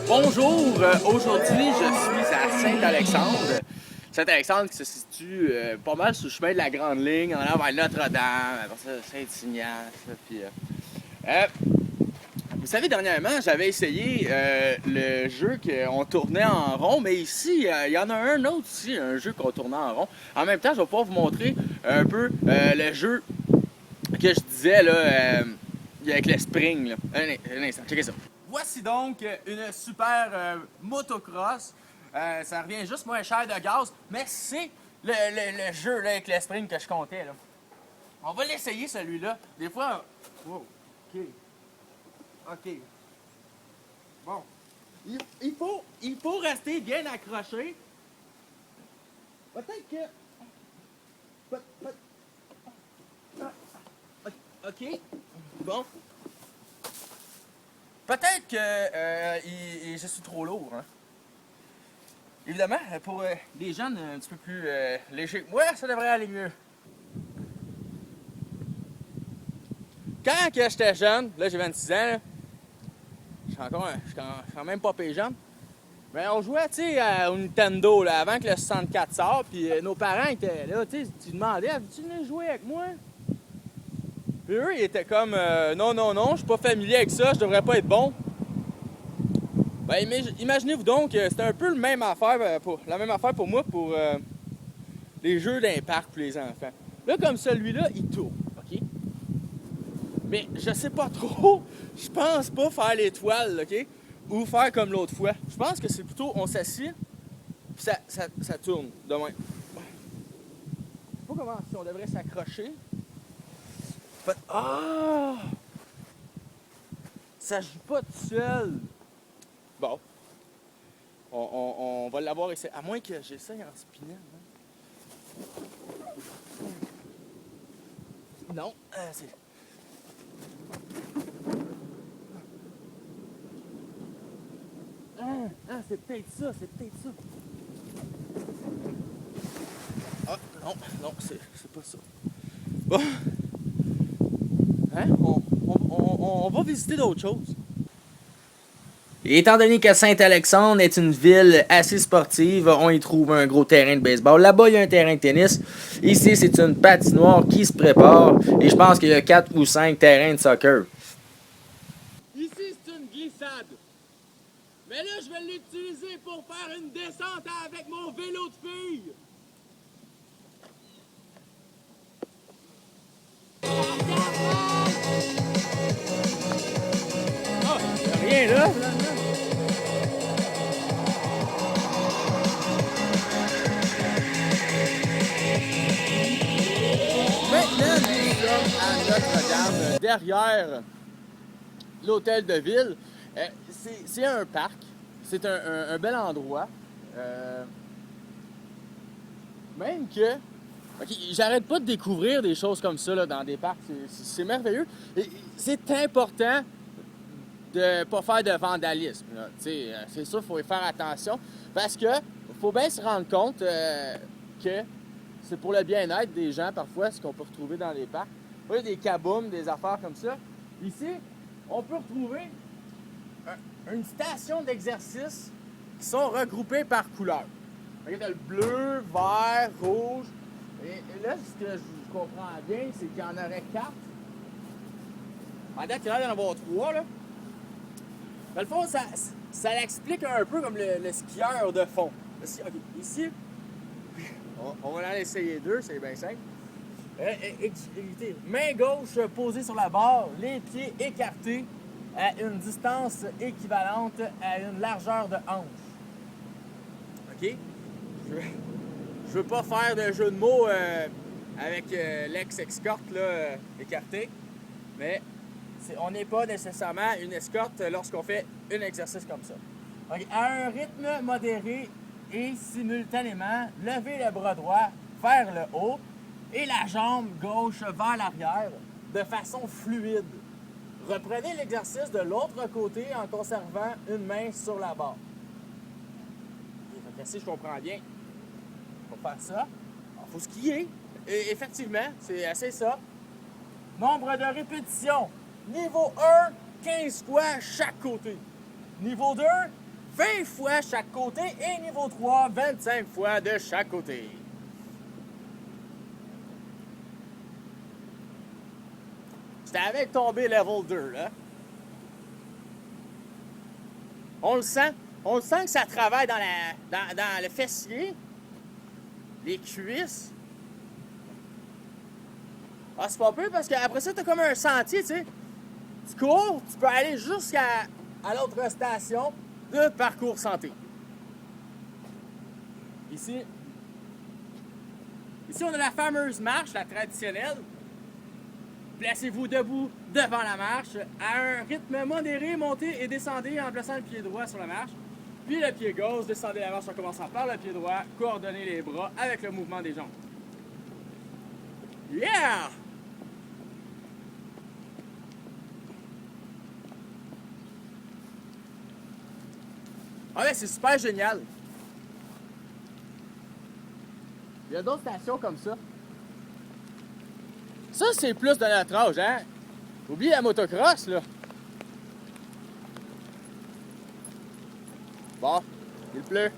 Bonjour, aujourd'hui je suis à Saint-Alexandre. Saint-Alexandre qui se situe pas mal sur le chemin de la Grande Ligne, en allant vers Notre-Dame, après ça Saint-Ignace. Puis, vous savez, dernièrement j'avais essayé le jeu qu'on tournait en rond, mais ici il y en a un autre ici, un jeu qu'on tournait en rond. En même temps, je vais pouvoir vous montrer un peu le jeu que je disais là, avec le spring. Là. Un instant, checkez ça. Voici donc une super motocross. Ça revient juste moins cher de gaz, mais c'est le jeu là, avec le spring que je comptais. Là. On va l'essayer celui-là. Des fois. Wow. OK. OK. Bon. Il faut rester bien accroché. Peut-être que. OK. Bon. Peut-être que je suis trop lourd. Hein? Évidemment, pour des jeunes un petit peu plus légers que moi, ça devrait aller mieux. Quand que j'étais jeune, là j'ai 26 ans, là, je suis quand même pas payé jeune, mais on jouait au Nintendo là, avant que le 64 sorte, puis nos parents étaient là, tu demandais, as-tu venu jouer avec moi? Puis eux, ils étaient comme non, je suis pas familier avec ça, je devrais pas être bon. Ben, imaginez-vous donc, c'était un peu la même affaire pour moi pour les jeux d'un parc pour les enfants. Là, comme celui-là, il tourne, OK? Mais je sais pas trop, je pense pas faire l'étoile, OK? Ou faire comme l'autre fois. Je pense que c'est plutôt, on s'assied, puis ça tourne de même. Je sais pas comment, si on devrait s'accrocher. Ah! Ça joue pas tout seul. Bon. On va l'avoir essayé. À moins que j'essaye en spinant. Non, c'est. C'est peut-être ça, Ah, non, c'est pas ça. Bon. Hein? On va visiter d'autres choses. Et étant donné que Saint-Alexandre est une ville assez sportive, on y trouve un gros terrain de baseball. Là-bas, il y a un terrain de tennis. Ici, c'est une patinoire qui se prépare. Et je pense qu'il y a 4 ou 5 terrains de soccer. Ici, c'est une glissade. Mais là, je vais l'utiliser pour faire une descente avec mon vélo de fille. Ah, il n'y a rien là, finalement. Maintenant, nous sommes à Notre-Dame, derrière l'hôtel de ville. C'est un parc, c'est un bel endroit. Même que, j'arrête pas de découvrir des choses comme ça là, dans des parcs, c'est merveilleux. C'est important de pas faire de vandalisme. C'est sûr, il faut y faire attention parce que faut bien se rendre compte que c'est pour le bien-être des gens parfois ce qu'on peut retrouver dans les parcs. Il y a des kaboums, des affaires comme ça. Ici, on peut retrouver une station d'exercice qui sont regroupées par couleur. Il y a le bleu, vert, rouge. Et là, ce que je comprends bien, c'est qu'il y en aurait 4. En date, il y en a d'en avoir 3, là. Dans le fond, ça l'explique un peu comme le skieur de fond. Ici, on va en essayer 2, c'est bien simple. Main gauche posée sur la barre, les pieds écartés à une distance équivalente à une largeur de hanche. OK? Je veux pas faire de jeu de mots avec l'ex-escorte écarté, mais on n'est pas nécessairement une escorte lorsqu'on fait un exercice comme ça. Okay. À un rythme modéré et simultanément, levez le bras droit vers le haut et la jambe gauche vers l'arrière de façon fluide. Reprenez l'exercice de l'autre côté en conservant une main sur la barre. Si je comprends bien, pour faire ça, il faut skier. Et effectivement, c'est assez ça. Nombre de répétitions. Niveau 1, 15 fois chaque côté. Niveau 2, 20 fois chaque côté. Et niveau 3, 25 fois de chaque côté. J'étais avec tomber level 2, là. On le sent. On sent que ça travaille dans le fessier, les cuisses. Ah, c'est pas peu parce qu'après ça, t'as comme un sentier, tu sais. Tu cours, tu peux aller jusqu'à l'autre station de parcours santé. Ici, on a la fameuse marche, la traditionnelle. Placez-vous debout devant la marche à un rythme modéré, montez et descendez en plaçant le pied droit sur la marche. Puis le pied gauche, descendez la marche en commençant par le pied droit, coordonnez les bras avec le mouvement des jambes. Yeah! Ah ouais, c'est super génial. Il y a d'autres stations comme ça. Ça, c'est plus de notre âge, hein? Oublie la motocross, là. Bon, il pleut.